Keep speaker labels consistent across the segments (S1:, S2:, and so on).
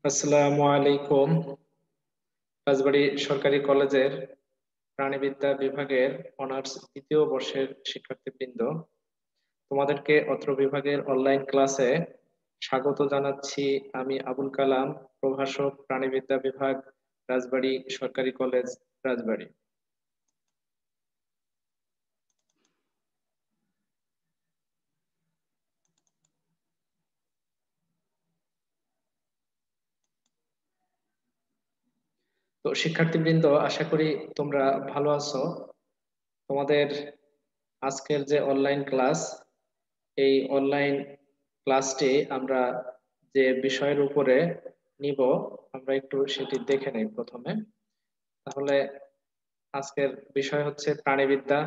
S1: আসসালামু আলাইকুম। রাজবাড়ী সরকারি কলেজের প্রাণীবিদ্যা বিভাগের অনার্স দ্বিতীয় বর্ষের শিক্ষার্থীবৃন্দ, তোমাদেরকে অত্র বিভাগের অনলাইন ক্লাসে স্বাগত জানাচ্ছি। আমি আবুল কালাম, প্রভাষক, প্রাণীবিদ্যা বিভাগ, রাজবাড়ী সরকারি কলেজ, রাজবাড়ী। তো শিক্ষার্থীবৃন্দ, আশা করি তোমরা ভালো আছো। তোমাদের আজকের যে অনলাইন ক্লাস, এই অনলাইন ক্লাসটি আমরা যে বিষয়ের উপরে নিব, আমরা একটু সেটি দেখে নেই প্রথমে। তাহলে আজকের বিষয় হচ্ছে প্রাণীবিদ্যা।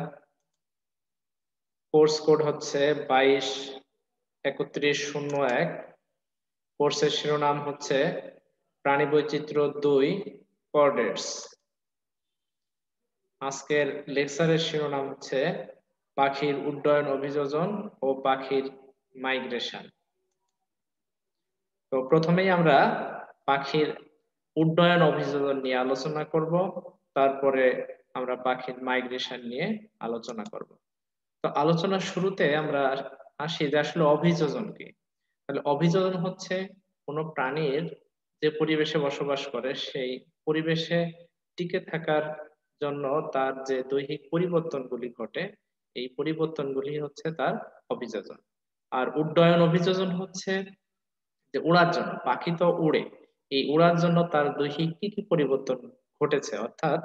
S1: কোর্স কোড হচ্ছে 22-3101। কোর্সের শিরোনাম হচ্ছে প্রাণী বৈচিত্র্য 2 কোঅর্ডিনেটস। আজকের লেকচারের শিরোনাম হচ্ছে পাখির উড্ডয়ন অভিযোজন ও পাখির মাইগ্রেশন। তো প্রথমেই আমরা পাখির উড্ডয়ন অভিযোজন নিয়ে আলোচনা করব, তারপরে আমরা পাখির মাইগ্রেশন নিয়ে আলোচনা করব। তো আলোচনার শুরুতে আমরা আসি যে আসলে অভিযোজন কি। তাহলে অভিযোজন হচ্ছে কোনো প্রাণীর যে পরিবেশে বসবাস করে সেই পরিবেশে টিকে থাকার জন্য তার যে দৈহিক পরিবর্তনগুলি ঘটে, এই পরিবর্তনগুলি হচ্ছে তার অভিযোজন। আর উড্ডয়ন অভিযোজন হচ্ছে যে উড়ার জন্য, পাখি তো উড়ে, এই উড়ার জন্য তার দৈহিক কি কি পরিবর্তন ঘটেছে, অর্থাৎ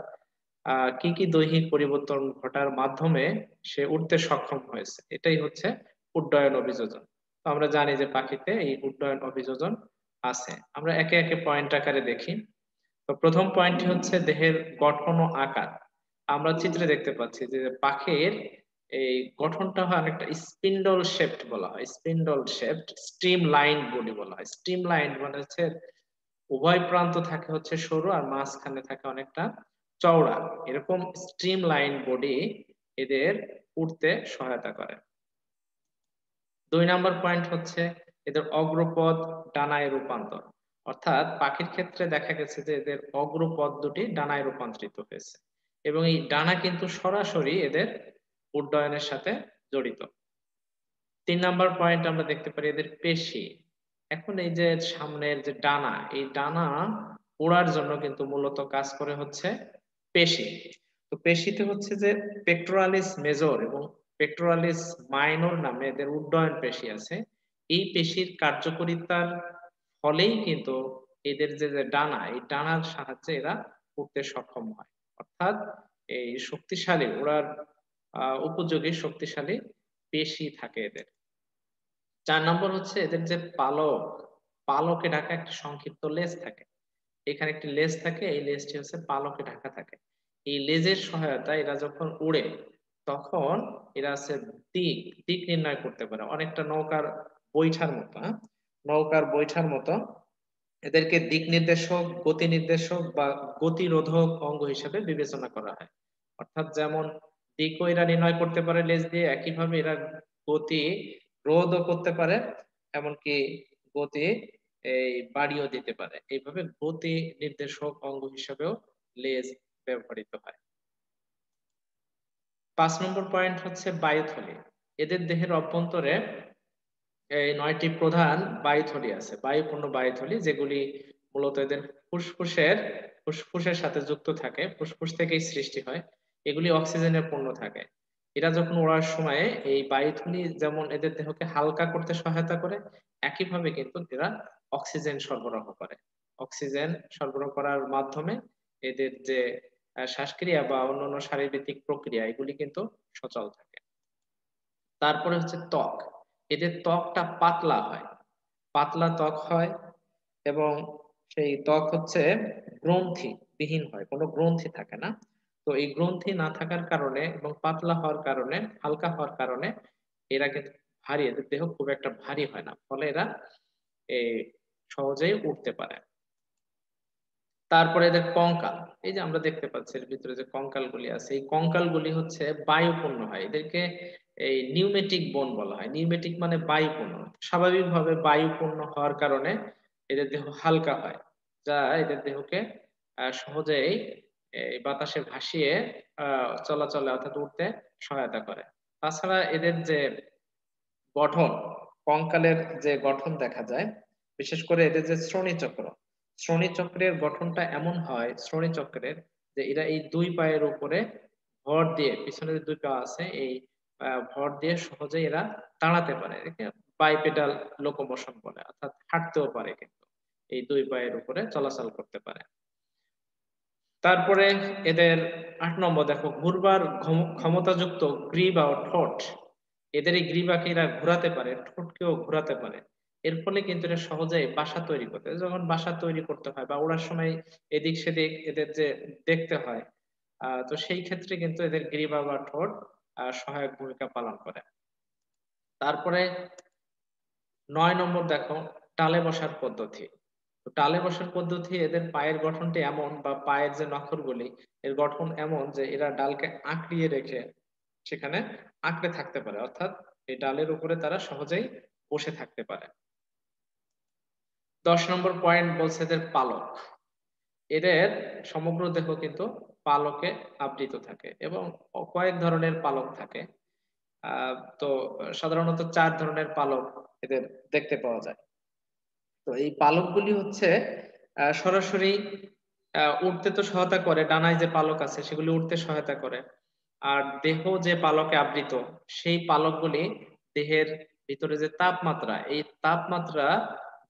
S1: কি কি দৈহিক পরিবর্তন ঘটার মাধ্যমে সে উড়তে সক্ষম হয়েছে, এটাই হচ্ছে উড্ডয়ন অভিযোজন। তো আমরা জানি যে পাখিতে এই উড্ডয়ন অভিযোজন আছে। আমরা একে একে পয়েন্ট আকারে দেখি। তো প্রথম পয়েন্টটি হচ্ছে দেহের গঠন ও আকার। আমরা চিত্রে দেখতে পাচ্ছি যে পাখির এই গঠনটা হয় অনেকটা স্পিন্ডল শেপড বলা হয়, spindle shaped, stream line body বলা হয়। স্ট্রিম লাইন মানে হচ্ছে উভয় প্রান্ত থাকে হচ্ছে সরু আর মাঝখানে থাকে অনেকটা চওড়া। এরকম স্ট্রিম লাইন বডি এদের উঠতে সহায়তা করে। 2 নম্বর পয়েন্ট হচ্ছে এদের অগ্রপদ ডানায় রূপান্তর। অর্থাৎ পাখির ক্ষেত্রে দেখা গেছে যে এদের অগ্রপদ দুটি ডানায় রূপান্তরিত হয়েছে, এবং এই ডানা কিন্তু সরাসরি এদের উড্ডয়নের সাথে জড়িত। 3 নম্বর পয়েন্ট আমরা দেখতে পারি এদের পেশি। এখন এই যে সামনের যে ডানা, এই ডানা ওড়ার জন্য কিন্তু মূলত কাজ করে হচ্ছে পেশি। তো পেশিতে হচ্ছে যে পেক্টোরালিস মেজর এবং পেক্টোরালিস মাইনর নামে এদের উড্ডয়ন পেশি আছে। এই পেশির কার্যকারিতার ফলেই কিন্তু এদের যে যে ডানা, এই ডানার সাহায্যে এরা উঠতে সক্ষম হয়। অর্থাৎ এই শক্তিশালী ওড়ার উপযোগী শক্তিশালী পেশি থাকে এদের। 4 নম্বর হচ্ছে এদের যে পালক, পালকে ঢাকা একটা সংক্ষিপ্ত লেজ থাকে। এখানে একটি লেজ থাকে, এই লেজটি হচ্ছে পালকে ঢাকা থাকে। এই লেজের সহায়তায় এরা যখন উড়ে, তখন এরা হচ্ছে দিক দিক নির্ণয় করতে পারে, অনেকটা নৌকার বৈঠার মতো। নৌকার বৈঠার মতো এদেরকে দিক নির্দেশক, গতি নির্দেশক বা গতিরোধক অঙ্গ হিসেবে বিবেচনা করা হয়। অর্থাৎ যেমন দিকও এরা নির্ণয় করতে পারে লেজ দিয়ে, একইভাবে এরা গতি রোধও করতে পারে, এমনকি গতি এই বাড়িও দিতে পারে। এইভাবে গতি নির্দেশক অঙ্গ হিসেবেও লেজ ব্যবহৃত হয়। 5 নম্বর পয়েন্ট হচ্ছে বায়ুথলি। এদের দেহের অভ্যন্তরে এই 9টি প্রধান বায়ুথলি আছে, বায়ুপূর্ণ বায়ুথলি, যেগুলি মূলত এদের ফুসফুসের সাথে যুক্ত থাকে, ফুসফুস থেকেই সৃষ্টি হয়। এগুলি অক্সিজেনের পূর্ণ থাকে। এরা যখন ওড়ার সময় এই বায়ুথলি যেমন এদের দেহকে হালকা করতে সহায়তা করে, একইভাবে কিন্তু এরা অক্সিজেন সরবরাহ করে। অক্সিজেন সরবরাহ করার মাধ্যমে এদের যে শ্বাসক্রিয়া বা অন্যান্য শারীরবৃত্তিক প্রক্রিয়া, এগুলি কিন্তু সচল থাকে। তারপরে হচ্ছে ত্বক। এদের ত্বকটা পাতলা হয়, পাতলা ত্বক হয়, এবং সেই ত্বক হচ্ছে গ্রন্থি বিহীন হয়, কোনো গ্রন্থি থাকে না। তো এই গ্রন্থি না থাকার কারণে এবং পাতলা হওয়ার কারণে, হালকা হওয়ার কারণে এরা কিন্তু ভারী, এদের দেহ খুব একটা ভারী হয় না, ফলে এরা এই সহজেই উঠতে পারে। তারপরে এদের কঙ্কাল, এই যে আমরা দেখতে পাচ্ছি এর ভিতরে যে কঙ্কাল গুলি আছে, এই কঙ্কাল গুলি হচ্ছে বায়ুপূর্ণ হয়। এদেরকে এই নিউমেটিক বোন বলা হয়। নিউমেটিক মানে বায়ুপূর্ণ, স্বাভাবিকভাবে বায়ুপূর্ণ হওয়ার কারণে এদের দেহ হালকা হয়, যা এদের দেহকে সহজেই এই বাতাসে ভাসিয়ে চলাচলে অর্থাৎ উঠতে সহায়তা করে। তাছাড়া এদের যে গঠন, কঙ্কালের যে গঠন দেখা যায়, বিশেষ করে এদের যে শ্রোণীচক্রের গঠনটা এমন হয় শ্রোণীচক্রের, যে এরা এই দুই পায়ের উপরে ভর দিয়ে, পিছনে যে দুই পা আছে এই ভর দিয়ে সহজে এরা দাঁড়াতে পারে, একে বাইপেডাল লোকোমোশন বলে, অর্থাৎ হাঁটতেও পারে, কিন্তু এই দুই পায়ের উপরে চলাচল করতে পারে। তারপরে এদের ৮ নম্বর দেখো, ঘুরবার ক্ষমতাযুক্ত গ্রীবা ও ঠোঁট। এদের এই গ্রীবাকে এরা ঘোরাতে পারে, ঠোঁটকেও ঘোরাতে পারে। এর ফলে কিন্তু এরা সহজেই বাসা তৈরি করতে, যখন বাসা তৈরি করতে হয় বা ওড়ার সময় এদিক সেদিক এদের যে দেখতে হয়, তো সেই ক্ষেত্রে কিন্তু এদের গ্রীবা বা ঠোঁট সহায়ক ভূমিকা পালন করে। তারপরে ৯ নম্বর দেখো, টালে বসার পদ্ধতি। তো টালে বসার পদ্ধতি, এদের পায়ের গঠনটি এমন, বা পায়ের যে নখরগুলি এর গঠন এমন যে এরা ডালকে আঁকড়িয়ে রেখে সেখানে আঁকড়ে থাকতে পারে, অর্থাৎ এই ডালের উপরে তারা সহজেই বসে থাকতে পারে। ১০ নম্বর পয়েন্ট বলছে এদের পালক। এদের সমগ্র দেহ কিন্তু পালকে আবৃত থাকে এবং কয়েক ধরনের পালক থাকে। তো সাধারণত ৪ ধরনের পালক এদের দেখতে পাওয়া যায়। তো এই পালকগুলি হচ্ছে সরাসরি উঠতে তো সহায়তা করে, ডানায় যে পালক আছে সেগুলি উঠতে সহায়তা করে। আর দেহ যে পালকে আবৃত, সেই পালকগুলি দেহের ভিতরে যে তাপমাত্রা, এই তাপমাত্রা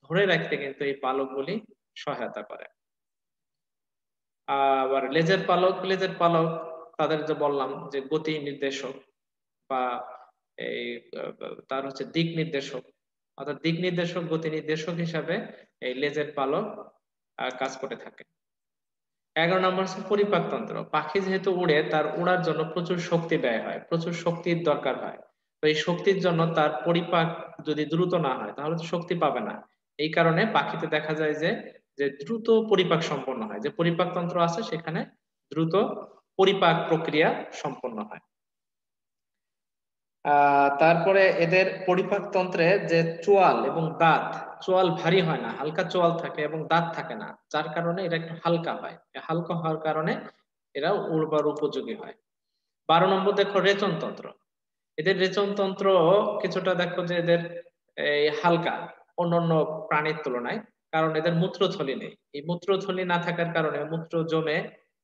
S1: ধরে রাখতে কিন্তু এই পালকগুলি সহায়তা করে। আবার লেজের পালক তাদের যে বললাম যে গতি নির্দেশক, বা এই তার হচ্ছে দিক নির্দেশক, অর্থাৎ দিক নির্দেশক, গতি নির্দেশক হিসাবে এই লেজের পালক কাজ করে থাকে। ১১ নম্বর হচ্ছে পরিপাকতন্ত্র। পাখি যেহেতু উড়ে, তার উড়ার জন্য প্রচুর শক্তি ব্যয় হয়, প্রচুর শক্তির দরকার হয়। তো এই শক্তির জন্য তার পরিপাক যদি দ্রুত না হয় তাহলে তো শক্তি পাবে না। এই কারণে পাখিতে দেখা যায় যে যে দ্রুত পরিপাক সম্পন্ন হয়, যে পরিপাকতন্ত্র আছে সেখানে দ্রুত পরিপাক প্রক্রিয়া সম্পন্ন হয়। তারপরে এদের পরিপাকতন্ত্রে যে চোয়াল এবং দাঁত, চোয়াল ভারী হয় না, হালকা চোয়াল থাকে এবং দাঁত থাকে না, যার কারণে এরা একটু হালকা হয়। হালকা হওয়ার কারণে এরা উড়বার উপযোগী হয়। ১২ নম্বর দেখো রেচনতন্ত্র। এদের রেচনতন্ত্র কিছুটা দেখো যে এদের এই হালকা অন্যান্য প্রাণীর তুলনায়, কারণ এদের মূত্রথলি নেই। এই মূত্রথলি না থাকার কারণে মূত্র জমে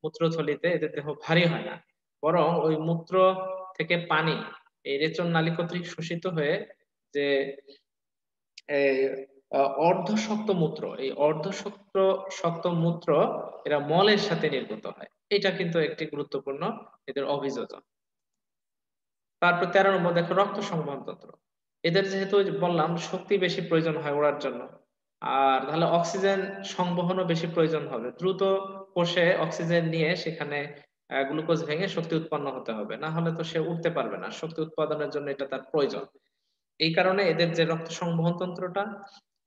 S1: মূত্রথলিতে এদের দেহ ভারী হয় না, বরং ওই মূত্র থেকে পানি এই রেচন নালী কর্তৃক শোষিত হয়ে যে এই অর্ধশক্ত মূত্র, এই শক্ত মূত্র এরা মলের সাথে নির্গত হয়। এটা কিন্তু একটি গুরুত্বপূর্ণ এদের অভিযোজন। তারপর ১৩ নম্বর দেখো রক্ত সংবহন তন্ত্র। এদের যেহেতু বললাম শক্তি বেশি প্রয়োজন হয় ওড়ার জন্য, আর তাহলে অক্সিজেন সংবহনও বেশি প্রয়োজন হবে, দ্রুত কোষে অক্সিজেন নিয়ে সেখানে গ্লুকোজ ভেঙে শক্তি উৎপন্ন হতে হবে, না হলে তো সে উঠতে পারবে না, শক্তি উৎপাদনের জন্য এটা তার প্রয়োজন। এই কারণে এদের যে রক্ত সংবহন তন্ত্রটা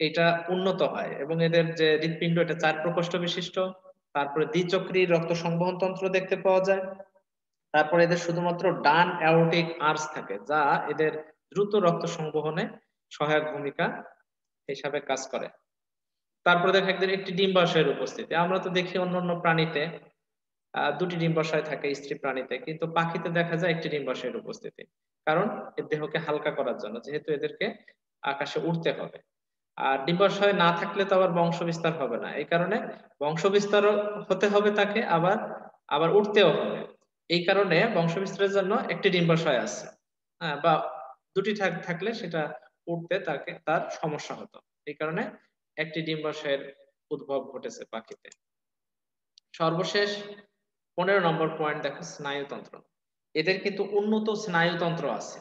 S1: এটা উন্নত হয়, এবং এদের যে হৃৎপিণ্ড এটা ৪ প্রকোষ্ঠ বিশিষ্ট। তারপরে দ্বিচক্রী রক্ত সংবহন তন্ত্র দেখতে পাওয়া যায়। তারপরে এদের শুধুমাত্র ডান অ্যাওর্টিক আর্চ থাকে, যা এদের দ্রুত রক্ত সংবহনে সহায়ক ভূমিকা হিসাবে কাজ করে। তারপরে দেখা এদের একটি ডিম্বাশয়ের উপস্থিতি। আমরা তো দেখি অন্যান্য প্রাণীতে দুটি ডিম্বাশয় থাকে স্ত্রী প্রাণীতে, কিন্তু পাখিতে দেখা যায় একটি ডিম্বাশয়ের উপস্থিতি। কারণ এর দেহকে হালকা করার জন্য, যেহেতু এদেরকে আকাশে উড়তে হবে। আর ডিম্বাশয় না থাকলে তো আবার বংশ বিস্তার হবে না, এই কারণে বংশ বিস্তার হতে হবে তাকে, আবার আবার উঠতেও হবে। এই কারণে বংশ বিস্তারের জন্য একটি ডিম্বাশয় আছে, হ্যাঁ, বা দুটি থাকলে সেটা উঠতে তার সমস্যা হতো। এই কারণে একটি ডিম্বাশয়ের উদ্ভব ঘটেছে পাখিতে। সর্বশেষ ১৫ নম্বর পয়েন্ট দেখো স্নায়ুতন্ত্র। এদের কিন্তু উন্নত স্নায়ুতন্ত্র আছে,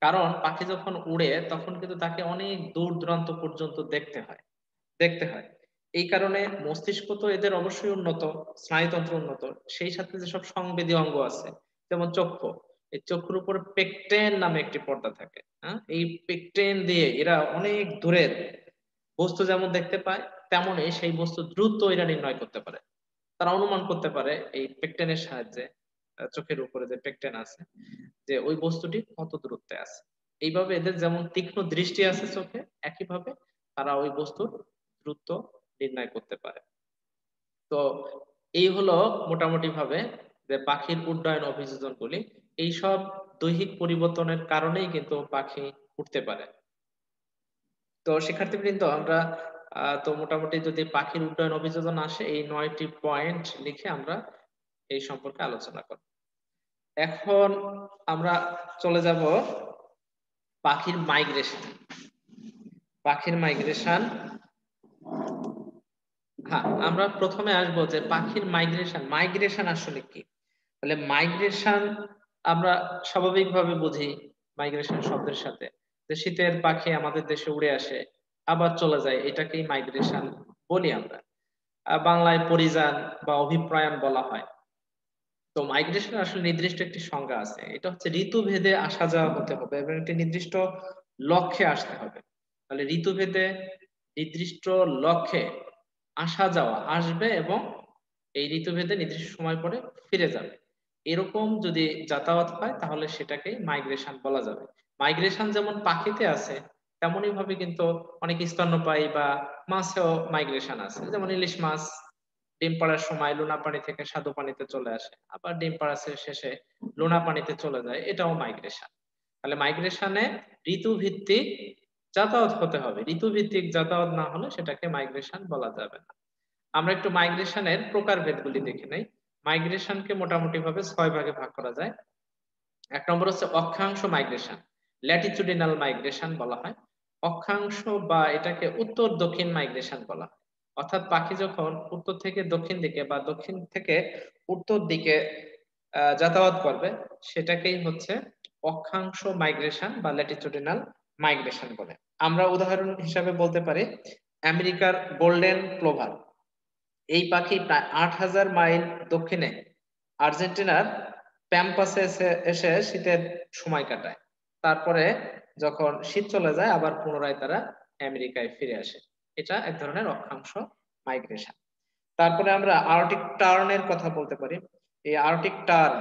S1: কারণ পাখি যখন উড়ে তখন কিন্তু তাকে অনেক দূর দূরান্ত পর্যন্ত দেখতে হয়। এই কারণে মস্তিষ্ক তো এদের অবশ্যই উন্নত, স্নায়ুতন্ত্র উন্নত, সেই সাথে যেসব সংবেদী অঙ্গ আছে যেমন চক্ষু, এই চক্ষুর উপর পেকটেন নামে একটি পর্দা থাকে। হ্যাঁ, এই পেকটেন দিয়ে এরা অনেক দূরের বস্তু যেমন দেখতে পায়, তেমনই সেই বস্তু দ্রুত এরা নির্ণয় করতে পারে। তারা অনুমান করতে পারে এই পেকটেনের সাহায্যে, চোখের উপরে যে পেকটেন আছে, যে ওই বস্তুটি কত দূরত্বে আছে। এইভাবে এদের যেমন তীক্ষ্ণ দৃষ্টি আছে চোখে, একইভাবে তারা ওই বস্তুর দ্রুত নির্ণয় করতে পারে। তো এই হলো মোটামুটি ভাবে যে পাখির উড্ডয়ন অভিযোজনগুলি। এইসব দৈহিক পরিবর্তনের কারণেই কিন্তু পাখি উঠতে পারে। তো শিক্ষার্থীবৃন্দ, আমরা তো মোটামুটি যদি পাখির উড্ডয়ন অভিযোজন আসে, এই ৯টি পয়েন্ট লিখে আমরা এই সম্পর্কে আলোচনা করব। এখন আমরা চলে যাব পাখির মাইগ্রেশন। পাখির মাইগ্রেশন, হ্যাঁ, আমরা প্রথমে আসবো যে পাখির মাইগ্রেশন। মাইগ্রেশন আসলে কি? তাহলে মাইগ্রেশন আমরা স্বাভাবিকভাবে বুঝি মাইগ্রেশন শব্দের সাথে, যে শীতের পাখি আমাদের দেশে উড়ে আসে আবার চলে যায়, এটাকেই মাইগ্রেশন বলি আমরা। বাংলায় পরিযান বা অভিপ্রায়ণ বলা হয়। তো মাইগ্রেশন আসলে নির্দিষ্ট একটি সংজ্ঞা আছে। এটা হচ্ছে ঋতুভেদে আসা যাওয়া হতে হবে এবং একটি নির্দিষ্ট লক্ষ্যে আসতে হবে। তাহলে ঋতুভেদে নির্দিষ্ট লক্ষ্যে আসা যাওয়া আসবে এবং এই ঋতুভেদে নির্দিষ্ট সময় পরে ফিরে যাবে। এরকম যদি যাতায়াত হয় তাহলে সেটাকেই মাইগ্রেশন বলা যাবে। মাইগ্রেশন যেমন পাখিতে আছে, তেমনই ভাবে কিন্তু অনেক স্তন্যপায়ী বা মাছেও মাইগ্রেশন আছে। যেমন ইলিশ মাছ ডিম পাড়ার সময় লোনা পানি থেকে স্বাদু পানিতে চলে আসে, আবার ডিম পাড়ার শেষে লোনা পানিতে চলে যায়, এটাও মাইগ্রেশন। তাহলে মাইগ্রেশনে ঋতু ভিত্তিক যাতায়াত হতে হবে। ঋতু ভিত্তিক যাতায়াত না হলে সেটাকে মাইগ্রেশন বলা যাবে না। আমরা একটু মাইগ্রেশনের প্রকারভেদগুলি দেখে নেই। মাইগ্রেশনকে মোটামুটি ভাবে ৬ ভাগে ভাগ করা যায়। ১ নম্বর হচ্ছে অক্ষাংশ মাইগ্রেশন, ল্যাটিচুডিনাল মাইগ্রেশন বলা হয়। অক্ষাংশ বা এটাকে উত্তর দক্ষিণ মাইগ্রেশন বলা হয়। অর্থাৎ পাখি যখন উত্তর থেকে দক্ষিণ দিকে বা দক্ষিণ থেকে উত্তর দিকে যাতায়াত করবে, সেটাকেই হচ্ছে অক্ষাংশ মাইগ্রেশন বা ল্যাটিচুডিনাল মাইগ্রেশন বলে। আমরা উদাহরণ হিসাবে বলতে পারি আমেরিকার গোল্ডেন প্লোভার। এই পাখি প্রায় ৮,০০০ মাইল দক্ষিণে আর্জেন্টিনার প্যাম্পাসে এসে শীতের সময় কাটায়। তারপরে যখন শীত চলে যায় আবার পুনরায় তারা আমেরিকায় ফিরে আসে। এটা এক ধরনের অক্ষাংশ মাইগ্রেশন। তারপরে আমরা আর্কটিক টার্নের কথা বলতে পারি। এই আর্কটিক টার্ন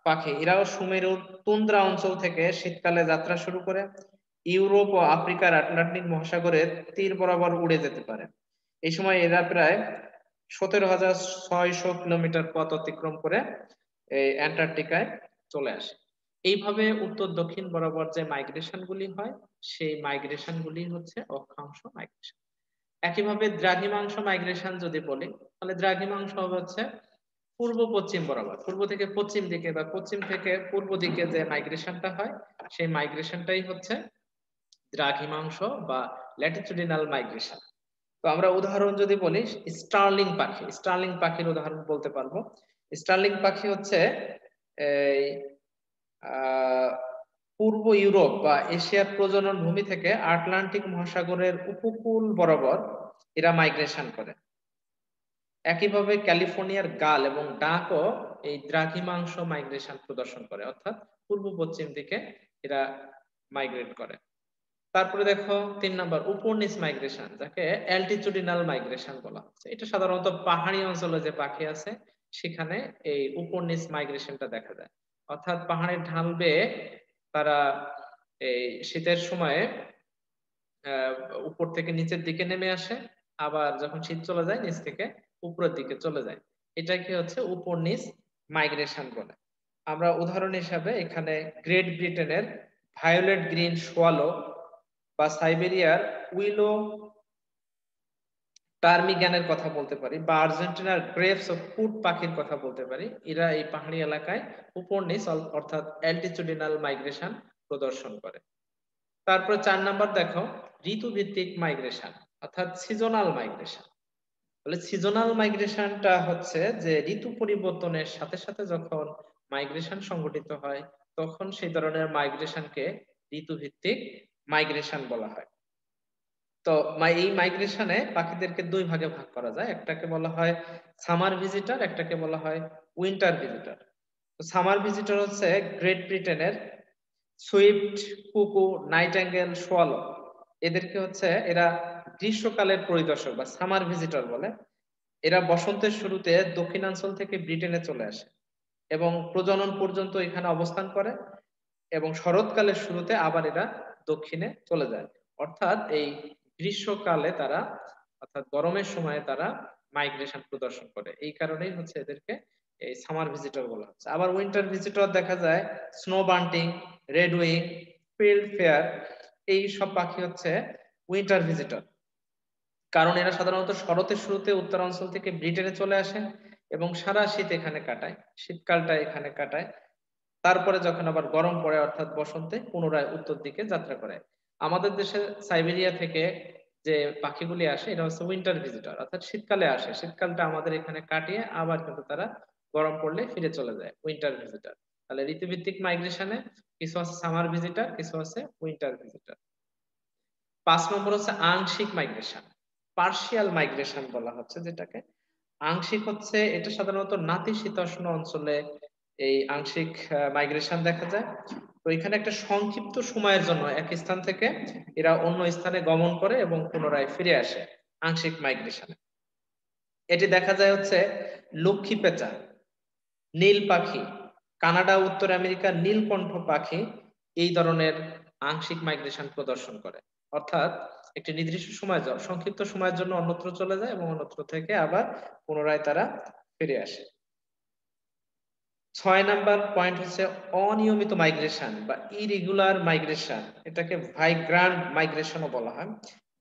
S1: পাখি এরাও সুমেরুর তুন্দ্রা অঞ্চল থেকে শীতকালে যাত্রা শুরু করে ইউরোপ ও আফ্রিকার আটলান্টিক মহাসাগরের তীর বরাবর উড়ে যেতে পারে। এই সময় এরা প্রায় ১৭,৬০০ কিলোমিটার পথ অতিক্রম করে এই অ্যান্টার্কটিকায় চলে আসে। এইভাবে উত্তর দক্ষিণ বরাবর যে মাইগ্রেশন গুলি হয়, সেই মাইগ্রেশন গুলি হচ্ছে অক্ষাংশ মাইগ্রেশন। একইভাবে দ্রাঘিমাংশ মাইগ্রেশন যদি বলি, তাহলে দ্রাঘিমাংশ হচ্ছে পূর্ব পশ্চিম বরাবর, পূর্ব থেকে পশ্চিম দিকে বা পশ্চিম থেকে পূর্ব দিকে যে মাইগ্রেশনটা হয়, সেই মাইগ্রেশনটাই হচ্ছে দ্রাঘিমাংশ বা ল্যাটিচুডিনাল মাইগ্রেশন। তো আমরা উদাহরণ যদি বলি, স্টার্লিং পাখি, স্টার্লিং পাখির উদাহরণ বলতে পারবো। স্টার্লিং পাখি হচ্ছে এই পূর্ব ইউরোপ বা এশিয়ার প্রজনন ভূমি থেকে আটলান্টিক মহাসাগরের উপকূল বরাবর এরা মাইগ্রেশন করে। একইভাবে ক্যালিফোর্নিয়ার গাল এবং ডাকও এই দ্রাঘিমাংশ মাইগ্রেশন প্রদর্শন করে, অর্থাৎ পূর্ব পশ্চিম দিকে এরা মাইগ্রেট করে। তারপরে দেখো ৩ নাম্বার উপনিচ মাইগ্রেশন, যাকে অ্যালটিটিউডিনাল মাইগ্রেশন বলা হচ্ছে। এটা সাধারণত পাহাড়ি অঞ্চলে যে পাখি আছে সেখানে এই উপনিচ মাইগ্রেশনটা দেখা যায়। অর্থাৎ পাহাড়ের ঢাল বেয়ে তারা এই শীতের সময়ে উপর থেকে নিচের দিকে নেমে আসে, আবার যখন শীত চলে যায় নিচ থেকে উপরের দিকে চলে যায়। এটাকে হচ্ছে উপনিচ মাইগ্রেশন বলে। আমরা উদাহরণ হিসাবে এখানে গ্রেট ব্রিটেনের ভায়োলেট গ্রিন সোয়ালো বা সাইবেরিয়ার উইলো টার্মিগানের কথা বলতে পারি, বা আর্জেন্টিনার গ্রেভস অফ ফুড পাখির কথা বলতে পারি। এরা এই পাহাড়ি এলাকায় উপনিচ অর্থাৎ অ্যালটিটিউডিনাল মাইগ্রেশন প্রদর্শন করে। তারপর ৪ নাম্বার দেখো ঋতুভিত্তিক মাইগ্রেশন অর্থাৎ সিজনাল মাইগ্রেশন। তাহলে সিজনাল মাইগ্রেশনটা হচ্ছে যে ঋতু পরিবর্তনের সাথে সাথে যখন মাইগ্রেশন সংঘটিত হয়, তখন সেই ধরনের মাইগ্রেশনকে ঋতুভিত্তিক মাইগ্রেশন বলা হয়। তো এই মাইগ্রেশনে পাখিদেরকে ২ ভাগে ভাগ করা যায়। একটাকে বলা হয় সামার ভিজিটর, একটাকে বলা হয় উইন্টার ভিজিটর। তো সামার ভিজিটর হচ্ছে গ্রেট ব্রিটেনের সুইফট, কুকু, নাইটিঙ্গেল, সোয়ালো। এদেরকে হচ্ছে এরা গ্রীষ্মকালের পরিদর্শক বা সামার ভিজিটর বলে। এরা বসন্তের শুরুতে দক্ষিণাঞ্চল থেকে ব্রিটেনে চলে আসে এবং প্রজনন পর্যন্ত এখানে অবস্থান করে এবং শরৎকালের শুরুতে আবার এরা দক্ষিণে চলে যায়। অর্থাৎ এই গ্রীষ্মকালে তারা অর্থাৎ গরমের সময় তারা মাইগ্রেশন প্রদর্শন করে। এই কারণেই হচ্ছে এদেরকে এই সামার ভিজিটর বলা হচ্ছে। আবার উইন্টার ভিজিটর দেখা যায় snow bunting, red wing, field fair, এই সব পাখি হচ্ছে উইন্টার ভিজিটর। কারণ এরা সাধারণত শরতের শুরুতে উত্তরাঞ্চল থেকে ব্রিটেনে চলে আসে এবং সারা শীত এখানে কাটায়, শীতকালটা এখানে কাটায়। তারপরে যখন আবার গরম পড়ে অর্থাৎ বসন্তে পুনরায় উত্তর দিকে যাত্রা করে। আমাদের দেশে সাইবেরিয়া থেকে যে পাখিগুলি আসে এটা হচ্ছে উইন্টার ভিজিটর, অর্থাৎ শীতকালে আসে, শীতকালটা আমাদের এখানে কাটিয়ে আবার কিন্তু তারা গরম পড়লে ফিরে চলে যায়, উইন্টার ভিজিটর। তাহলে ঋতুভিত্তিক মাইগ্রেশনে কিছু আছে সামার ভিজিটর, কিছু আছে উইন্টার ভিজিটর। 5 নম্বর হচ্ছে আংশিক মাইগ্রেশন, পার্শিয়াল মাইগ্রেশন বলা হচ্ছে যেটাকে। আংশিক হচ্ছে এটা সাধারণত নাতিশীতোষ্ণ অঞ্চলে এই আংশিক মাইগ্রেশন দেখা যায়। তো এখানে একটা সংক্ষিপ্ত সময়ের জন্য এক স্থান থেকে এরা অন্য স্থানে গমন করে এবং পুনরায় ফিরে আসে আংশিক মাইগ্রেশনে। এটি দেখা যায় হচ্ছে লক্ষ্মী পেঁচা, নীল পাখি, কানাডা, উত্তর আমেরিকার নীলকণ্ঠ পাখি এই ধরনের আংশিক মাইগ্রেশন প্রদর্শন করে। অর্থাৎ একটি নির্দিষ্ট সময় সংক্ষিপ্ত সময়ের জন্য অন্যত্র চলে যায় এবং অন্যত্র থেকে আবার পুনরায় তারা ফিরে আসে। 6 নাম্বার পয়েন্ট হচ্ছে অনিয়মিত মাইগ্রেশন বা ইরেগুলার মাইগ্রেশন, এটাকে ভাইগ্রান্ট মাইগ্রেশনও বলা হয়।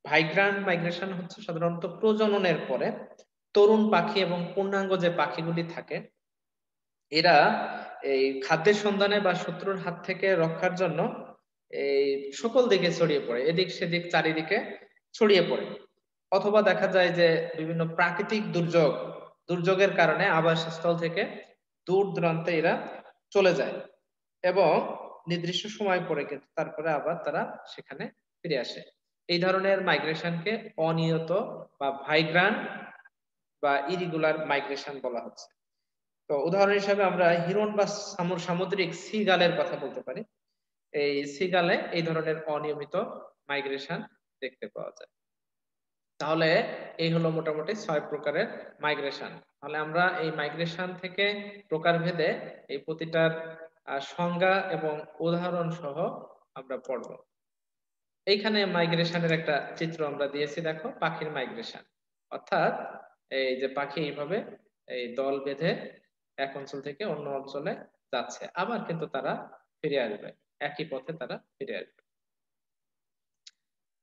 S1: ভাইগ্রান্ট মাইগ্রেশন হচ্ছে সাধারণত প্রজননের পরে তরুণ পাখি এবং পূর্ণাঙ্গ যে পাখিগুলি থাকে এরা এই খাদ্যের সন্ধানে বা শত্রুর হাত থেকে রক্ষার জন্য এই সকল দিকে ছড়িয়ে পড়ে, এদিক সেদিক চারিদিকে ছড়িয়ে পড়ে। অথবা দেখা যায় যে বিভিন্ন প্রাকৃতিক দুর্যোগের কারণে আবাসস্থল থেকে দূর দূরান্তে এরা চলে যায় এবং নির্দিষ্ট সময় পরে কিন্তু তারপরে আবার তারা সেখানে ফিরে আসে। এই ধরনের মাইগ্রেশনকে অনিয়ত বা ভাইগ্রান্ট বা ইরিগুলার মাইগ্রেশন বলা হচ্ছে। তো উদাহরণ হিসেবে আমরা হিরণ বা সামুদ্রিক সিগালের কথা বলতে পারি। এই সিগালে এই ধরনের অনিয়মিত মাইগ্রেশন দেখতে পাওয়া যায়। তাহলে এই হলো মোটামুটি 6 প্রকারের মাইগ্রেশন। তাহলে আমরা এই মাইগ্রেশন থেকে প্রকারভেদে এই প্রতিটার সংজ্ঞা এবং উদাহরণ সহ আমরা পড়ব। এইখানে মাইগ্রেশনের একটা চিত্র আমরা দিয়েছি, দেখো পাখির মাইগ্রেশন। অর্থাৎ এই যে পাখি এইভাবে এই দল বেঁধে এক অঞ্চল থেকে অন্য অঞ্চলে যাচ্ছে, আবার কিন্তু তারা ফিরে আসবে, একই পথে তারা ফিরে আসবে।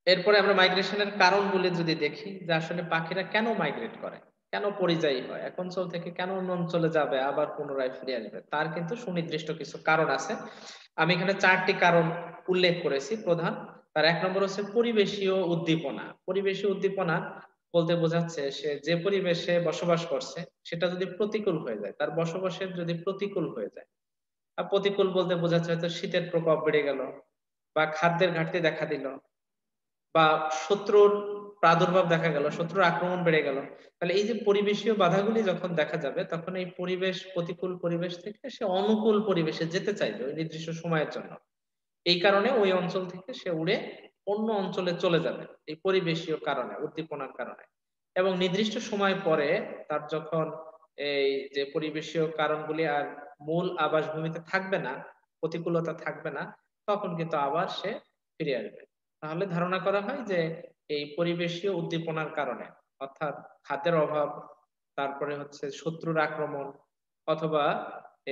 S1: এরপরে আমরা মাইগ্রেশনের কারণগুলি যদি দেখি যে আসলে পাখিরা কেন মাইগ্রেট করে, কেন পরিযায়ী হয়, এক অঞ্চল থেকে কেন অন্য অঞ্চলে যাবে আবার পুনরায় ফিরে আসবে, তার কিন্তু সুনির্দিষ্ট কিছু কারণ আছে। আমি এখানে 4টি কারণ উল্লেখ করেছি প্রধান। তার 1 নম্বর হচ্ছে পরিবেশীয় উদ্দীপনা। পরিবেশীয় উদ্দীপনা বলতে বোঝাচ্ছে সে যে পরিবেশে বসবাস করছে সেটা যদি প্রতিকূল হয়ে যায়, তার বসবাসের যদি প্রতিকূল হয়ে যায়। আর প্রতিকূল বলতে বোঝাচ্ছে হয়তো শীতের প্রকোপ বেড়ে গেল বা খাদ্যের ঘাটতি দেখা দিল বা শত্রুর প্রাদুর্ভাব দেখা গেল, শত্রুর আক্রমণ বেড়ে গেল। তাহলে এই যে পরিবেশীয় বাধাগুলি যখন দেখা যাবে তখন এই প্রতিকূল পরিবেশ থেকে সে অনুকূল পরিবেশে যেতে চাইবে ওই নির্দিষ্ট সময়ের জন্য। এই কারণে ওই অঞ্চল থেকে সে উড়ে অন্য অঞ্চলে চলে যাবে এই পরিবেশীয় কারণে, উদ্দীপনার কারণে। এবং নির্দিষ্ট সময় পরে তার যখন এই যে পরিবেশীয় কারণগুলি আর মূল আবাসভূমিতে থাকবে না, প্রতিকূলতা থাকবে না, তখন কিন্তু আবার সে ফিরে আসবে। তাহলে ধারণা করা হয় যে এই পরিবেশীয় উদ্দীপনার কারণে, অর্থাৎ খাদ্যের অভাব, তারপরে হচ্ছে শত্রুর আক্রমণ, অথবা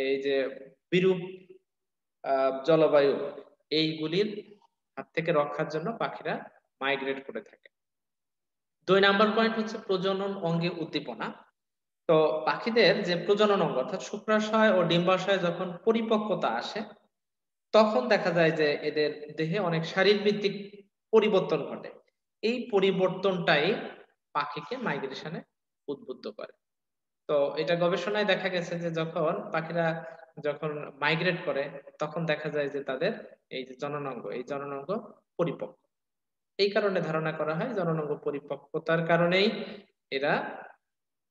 S1: এই যে বিরূপ জলবায়ু, এইগুলির হাত থেকে রক্ষার জন্য পাখিরা মাইগ্রেট করে থাকে। 2 নাম্বার পয়েন্ট হচ্ছে প্রজনন অঙ্গে উদ্দীপনা। তো পাখিদের যে প্রজনন অঙ্গ অর্থাৎ শুক্রাশয় ও ডিম্বাশয় যখন পরিপক্কতা আসে তখন দেখা যায় যে এদের দেহে অনেক শারীরবৃত্তিক পরিবর্তন ঘটে। এই পরিবর্তনটাই পাখিকে মাইগ্রেশনে উদ্বুদ্ধ করে। তো এটা গবেষণায় দেখা গেছে যে যখন পাখিরা যখন মাইগ্রেট করে তখন দেখা যায় যে তাদের এই যে জননাঙ্গ, এই জননাঙ্গ পরিপক্ক। এই কারণে ধারণা করা হয় জননাঙ্গ পরিপক্কতার কারণেই এরা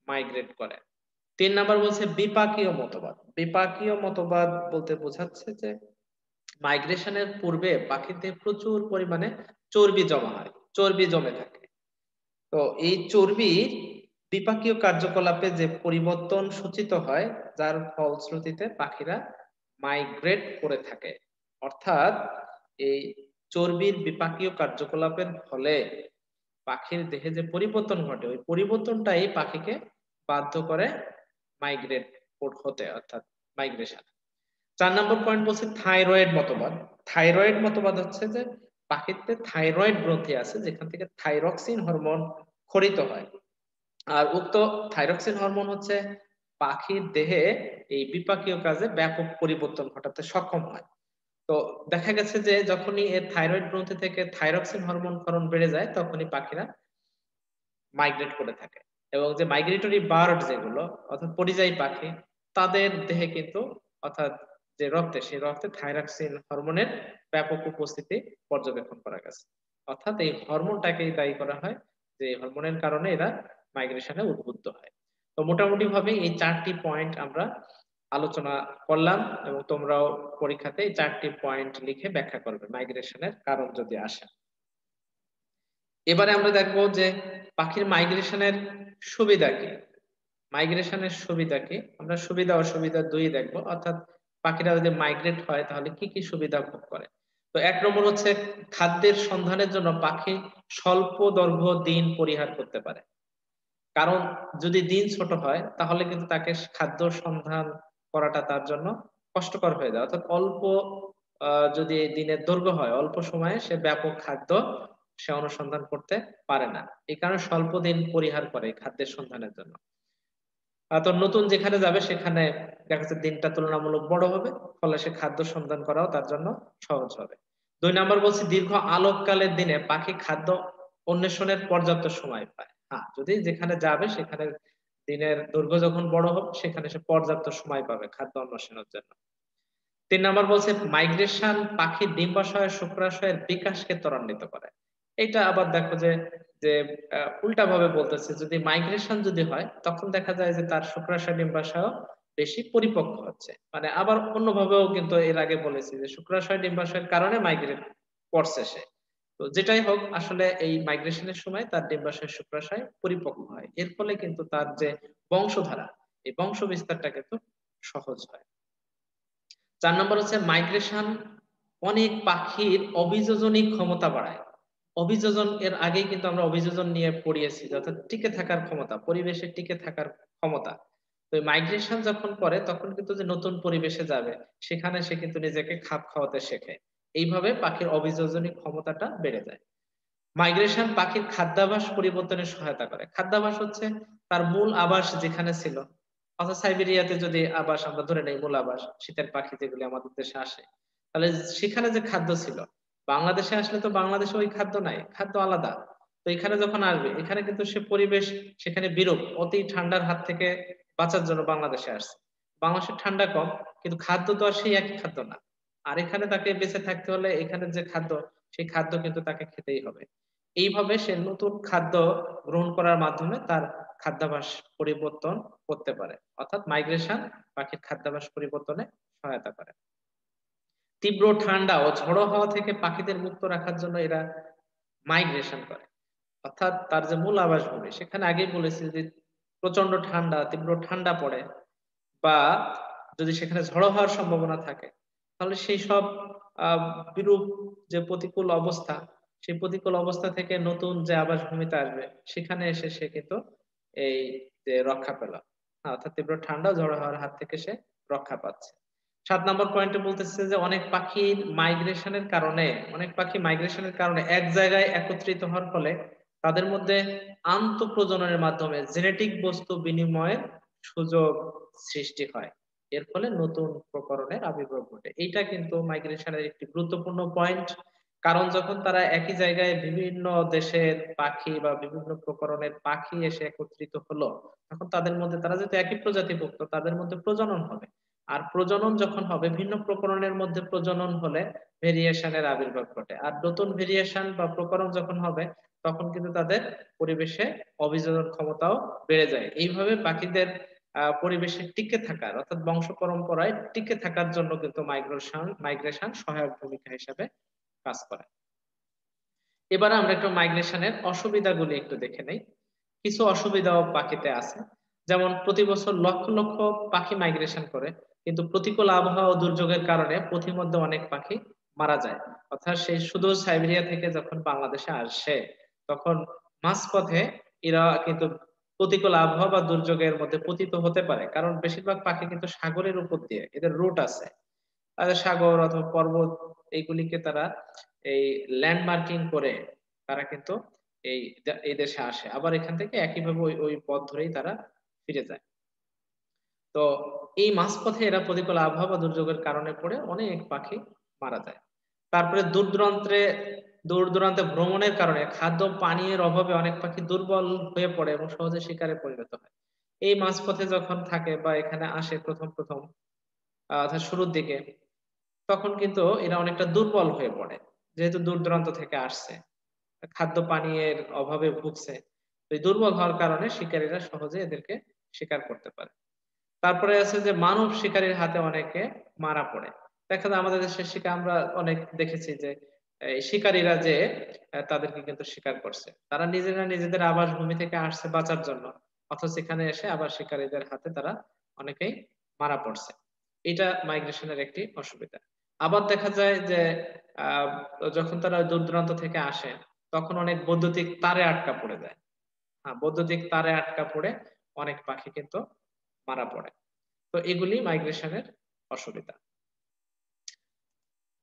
S1: মাইগ্রেট করে। 3 নাম্বার বলছে বিপাকীয় মতবাদ। বিপাকীয় মতবাদ বলতে বোঝাচ্ছে যে মাইগ্রেশনের পূর্বে পাখিতে প্রচুর পরিমাণে চর্বি জমা হয়, চর্বি জমে থাকে। তো এই চর্বির বিপাকীয় কার্যকলাপে যে পরিবর্তন সূচিত হয় যার ফলশ্রুতিতে পাখিরা মাইগ্রেট করে থাকে। অর্থাৎ এই চর্বির বিপাকীয় কার্যকলাপের ফলে পাখির দেহে যে পরিবর্তন ঘটে ওই পরিবর্তনটাই পাখিকে বাধ্য করে মাইগ্রেট হতে, অর্থাৎ মাইগ্রেশন। 4 নম্বর পয়েন্ট বলছে থাইরয়েড মতবাদ। থাইরয়েড মতবাদ হচ্ছে যে পাখিতে থাইরয়েড গ্রন্থি আছে যেখান থেকে থাইরক্সিন হরমোন ক্ষরিত হয়। আর উক্ত থাইরক্সিন হরমোন হচ্ছে পাখির দেহে এই বিপাকীয় কাজে ব্যাপক পরিবর্তন ঘটাতে সক্ষম হয়। তো দেখা গেছে যে যখনই এর থাইরয়েড গ্রন্থি থেকে থাইরক্সিন হরমোন ক্ষরণ বেড়ে যায় তখনই পাখিরা মাইগ্রেট করে থাকে। এবং যে মাইগ্রেটরি বার্ড যেগুলো অর্থাৎ পরিযায়ী পাখি তাদের দেহে কিন্তু অর্থাৎ যে রক্তে সেই রক্তে থাইরক্সিন হরমোনের ব্যাপক উপস্থিতি পর্যবেক্ষণ করা গেছে। অর্থাৎ এই হরমোনটাকেই দায়ী করা হয় যে এই হরমোনের কারণে এরা মাইগ্রেশনে উদ্বুদ্ধ হয়। তো মোটামুটি ভাবে এই 4টি পয়েন্ট আমরা আলোচনা করলাম এবং তোমরাও পরীক্ষাতে এই 4টি পয়েন্ট লিখে ব্যাখ্যা করবে মাইগ্রেশনের কারণ যদি আসে। এবারে আমরা দেখবো যে পাখির মাইগ্রেশনের সুবিধা কি। মাইগ্রেশনের সুবিধা কি আমরা সুবিধা অসুবিধা দুই দেখবো, অর্থাৎ পাখিরা যদি মাইগ্রেট হয় তাহলে কি কি সুবিধা ভোগ করে। তো 1 নম্বর হচ্ছে খাদ্যের সন্ধানের জন্য পাখি স্বল্প দৈর্ঘ্য দিন পরিহার করতে পারে। কারণ যদি দিন ছোট হয় তাহলে কিন্তু তাকে খাদ্য সন্ধান করাটা তার জন্য কষ্টকর হয়ে যায়। অর্থাৎ অল্প যদি দিনের দৈর্ঘ্য হয় অল্প সময়ে সে ব্যাপক খাদ্য সে অনুসন্ধান করতে পারে না। এই কারণে স্বল্প দিন পরিহার করে খাদ্যের সন্ধানের জন্য। তো নতুন যেখানে যাবে সেখানে দেখা যাচ্ছে দিনটা তুলনামূলক বড় হবে, ফলে সে খাদ্য সন্ধান করাও তার জন্য সহজ হবে। 2 নম্বর বলছি দীর্ঘ আলোককালের দিনে পাখি খাদ্য অন্বেষণের পর্যাপ্ত সময় পায়। হ্যাঁ, যদি যেখানে যাবে সেখানে দিনের দৈর্ঘ্য যখন বড় হবে সেখানে সে পর্যাপ্ত সময় পাবে খাদ্য অন্বেষণের জন্য। 3 নম্বর বলছে মাইগ্রেশন পাখির ডিম্বাশয় শুক্রাশয়ের বিকাশকে ত্বরান্বিত করে। এটা আবার দেখো যে যে উল্টা ভাবে বলতেছে, যদি মাইগ্রেশন যদি হয় তখন দেখা যায় যে তার শুক্রাশয় ডিম্বাশয় বেশি পরিপক্ক হচ্ছে। মানে আবার অন্যভাবেও কিন্তু এর আগে বলেছি যে শুক্রাশয় ডিম্বাশয়ের কারণে মাইগ্রেট করছে সে। তো যেটাই হোক আসলে এই মাইগ্রেশনের সময় তার ডিম্বাশয় শুক্রাশয় পরিপক্ক হয়, এর ফলে কিন্তু তার যে বংশধারা এই বংশ বিস্তারটা কিন্তু সহজ হয়। 4 নম্বর হচ্ছে মাইগ্রেশন অনেক পাখির অভিযোজনী ক্ষমতা বাড়ায়। অভিযোজন এর আগেই কিন্তু আমরা অভিযোজন নিয়ে পড়িয়েছি, অর্থাৎ টিকে থাকার ক্ষমতা, পরিবেশে টিকে থাকার ক্ষমতা। তো মাইগ্রেশন যখন করে তখন কিন্তু যে নতুন পরিবেশে যাবে সেখানে সে কিন্তু নিজেকে খাপ খাওয়াতে শেখে। এইভাবে পাখির অভিযোজনী ক্ষমতাটা বেড়ে যায়। মাইগ্রেশন পাখির খাদ্যাভ্যাস পরিবর্তনে সহায়তা করে। খাদ্যাভ্যাস হচ্ছে তার মূল আবাস যেখানে ছিল, অর্থাৎ সাইবেরিয়াতে যদি আবাস আমরা ধরে নেই, মূল আবাস শীতের পাখি যেগুলি আমাদের দেশে আসে, তাহলে সেখানে যে খাদ্য ছিল বাংলাদেশে আসলে তো বাংলাদেশে ওই খাদ্য নাই, খাদ্য আলাদা। তো এখানে যখন আসবে এখানে কিন্তু সে পরিবেশ সেখানে বিরূপ, অতি ঠান্ডার হাত থেকে বাঁচার জন্য বাংলাদেশে আসছে। বাংলাদেশের ঠান্ডা কম কিন্তু খাদ্য তো আর সেই একই খাদ্য না। আর এখানে তাকে বেঁচে থাকতে হলে এখানে যে খাদ্য সেই খাদ্য কিন্তু তাকে খেতেই হবে। এইভাবে সে নতুন খাদ্য গ্রহণ করার মাধ্যমে তার খাদ্যাভ্যাস পরিবর্তন করতে পারে। অর্থাৎ মাইগ্রেশন পাখির খাদ্যাভ্যাস পরিবর্তনে সহায়তা করে। তীব্র ঠান্ডা ও ঝড়ো হাওয়া থেকে পাখিদের মুক্ত রাখার জন্য এরা মাইগ্রেশন করে। অর্থাৎ তার যে মূল আবাসভূমি সেখানে আগেই বলেছি যে প্রচন্ড ঠান্ডা, তীব্র ঠান্ডা পড়ে বা যদি সেখানে ঝড়ো হওয়ার সম্ভাবনা থাকে তাহলে সেই সব আহ বিরূপ যে প্রতিকূল অবস্থা সেই প্রতিকূল অবস্থা থেকে নতুন যে আবাসভূমিতে আসবে সেখানে এসে সে কিন্তু এই যে রক্ষা পেল, অর্থাৎ তীব্র ঠান্ডা ঝড়ো হওয়ার হাত থেকে সে রক্ষা পাচ্ছে। 7 নম্বর পয়েন্টে বলতেছে যে অনেক পাখি মাইগ্রেশনের কারণে এক জায়গায় একত্রিত হওয়ার ফলে তাদের মধ্যে আন্তঃপ্রজননের মাধ্যমে জেনেটিক বস্তু বিনিময়ের সুযোগ সৃষ্টি হয়। এর ফলে নতুন প্রকরণের আবির্ভাব ঘটে। এইটা কিন্তু মাইগ্রেশনের একটি গুরুত্বপূর্ণ পয়েন্ট। কারণ যখন তারা একই জায়গায় বিভিন্ন দেশের পাখি বা বিভিন্ন প্রকরণের পাখি এসে একত্রিত হলো তখন তাদের মধ্যে, তারা যেহেতু একই প্রজাতিভুক্ত, তাদের মধ্যে প্রজনন হবে। আর প্রজনন যখন হবে ভিন্ন প্রকরণের মধ্যে প্রজনন হলে ভেরিয়েশনের আবির্ভাব ঘটে। আর নতুন ভেরিয়েশন বা প্রকরণ যখন হবে তখন কিন্তু তাদের পরিবেশে অভিযোজন ক্ষমতাও বেড়ে যায়। এইভাবে পাখিদের পরিবেশে টিকে থাকার অর্থাৎ বংশ পরম্পরায় টিকে থাকার জন্য কিন্তু মাইগ্রেশন সহায়ক ভূমিকা হিসেবে কাজ করে। এবার আমরা একটু মাইগ্রেশনের অসুবিধাগুলি একটু দেখে নেই। কিছু অসুবিধাও পাখিতে আছে, যেমন প্রতি বছর লক্ষ লক্ষ পাখি মাইগ্রেশন করে কিন্তু প্রতিকূল আবহাওয়া ও দুর্যোগের কারণে পথিমধ্যে অনেক পাখি মারা যায়। অর্থাৎ সেই শুধু সাইবেরিয়া থেকে যখন বাংলাদেশে আসে তখন মাঝপথে এরা কিন্তু প্রতিকূল আবহাওয়া বা দুর্যোগের মধ্যে পতিত হতে পারে, কারণ বেশিরভাগ পাখি কিন্তু সাগরের উপর দিয়ে এদের রুট আছে। সাগর অথবা পর্বত এইগুলিকে তারা এই ল্যান্ডমার্কিং করে তারা কিন্তু এই দেশে আসে। আবার এখান থেকে একইভাবে ওই পথ ধরেই তারা ফিরে যায়। তো এই মাঝপথে এরা প্রতিকূল আবহাওয়া বা দুর্যোগের কারণে পড়ে অনেক পাখি মারা যায়। তারপরে দূর দূরান্তে ভ্রমণের কারণে খাদ্য পানীয়ের অভাবে অনেক পাখি দুর্বল হয়ে পড়ে এবং সহজে শিকারে পরিণত হয়। এই মাঝপথে যখন থাকে বা এখানে আসে প্রথম অর্থাৎ শুরুর দিকে, তখন কিন্তু এরা অনেকটা দুর্বল হয়ে পড়ে। যেহেতু দূর-দূরান্ত থেকে আসছে। খাদ্য পানীয়ের অভাবে ভুগছে। তো এই দুর্বল হওয়ার কারণে শিকারীরা সহজে এদেরকে শিকার করতে পারে। তারপরে আছে যে মানব শিকারীর হাতে অনেকে মারা পড়ে। দেখা যায় আমাদের দেশের শিকার আমরা অনেক দেখেছি যে এই শিকারীরা যে তাদেরকে কিন্তু শিকার করছে। তারা নিজেরা নিজেদের আবাসভূমি থেকে আসছে বাঁচার জন্য। অথচ এখানে এসে আবার শিকারীদের হাতে তারা অনেকেই মারা পড়ছে। এটা মাইগ্রেশন এর একটি অসুবিধা। আবার দেখা যায় যে আ যখন তারা দূর-দূরান্ত থেকে আসে, তখন অনেক বৈদ্যুতিক তারে আটকা পড়ে যায়। বৈদ্যুতিক তারে আটকা পড়ে অনেক পাখি কিন্তু মারা পড়ে। তো এগুলি মাইগ্রেশন এর অসুবিধা।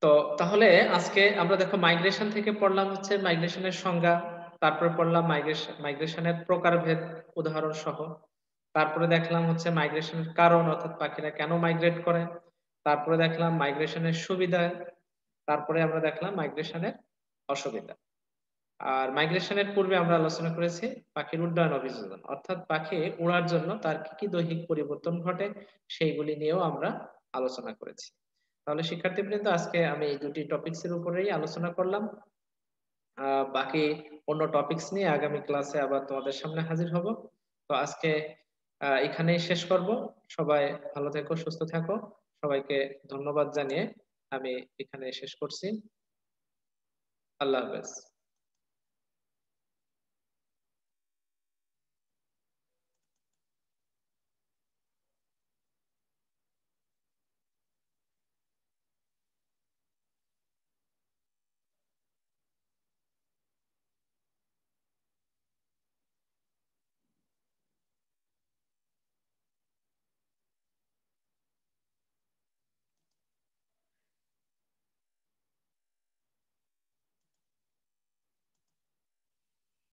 S1: তো তাহলে আজকে আমরা দেখো মাইগ্রেশন থেকে পড়লাম হচ্ছে মাইগ্রেশন এর সংজ্ঞা, তারপরে পড়লাম মাইগ্রেশন এর প্রকারভেদ উদাহরণ সহ। তারপরে দেখলাম হচ্ছে মাইগ্রেশন এর কারণ, অর্থাৎ পাখিরা কেন মাইগ্রেট করে। তারপরে দেখলাম মাইগ্রেশন এর সুবিধা। তারপরে আমরা দেখলাম মাইগ্রেশন এর অসুবিধা। আর মাইগ্রেশন এর পূর্বে আমরা আলোচনা করেছি পাখির উড্ডয়ন অভিযোজন, অর্থাৎ পাখি উড়ার জন্য তার কি কি দৈহিক পরিবর্তন ঘটে সেইগুলি নিয়েও আমরা আলোচনা করেছি। তাহলে শিক্ষার্থীবৃন্দ, আজকে আমি এই দুটি টপিকস এর উপরেই আলোচনা করলাম। বাকি অন্য টপিকস নিয়ে আগামী ক্লাসে আবার তোমাদের সামনে হাজির হব। তো আজকে এখানেই শেষ করব। সবাই ভালো থেকো, সুস্থ থাকো। সবাইকে ধন্যবাদ জানিয়ে আমি এখানে শেষ করছি। আল্লাহ হাফেজ।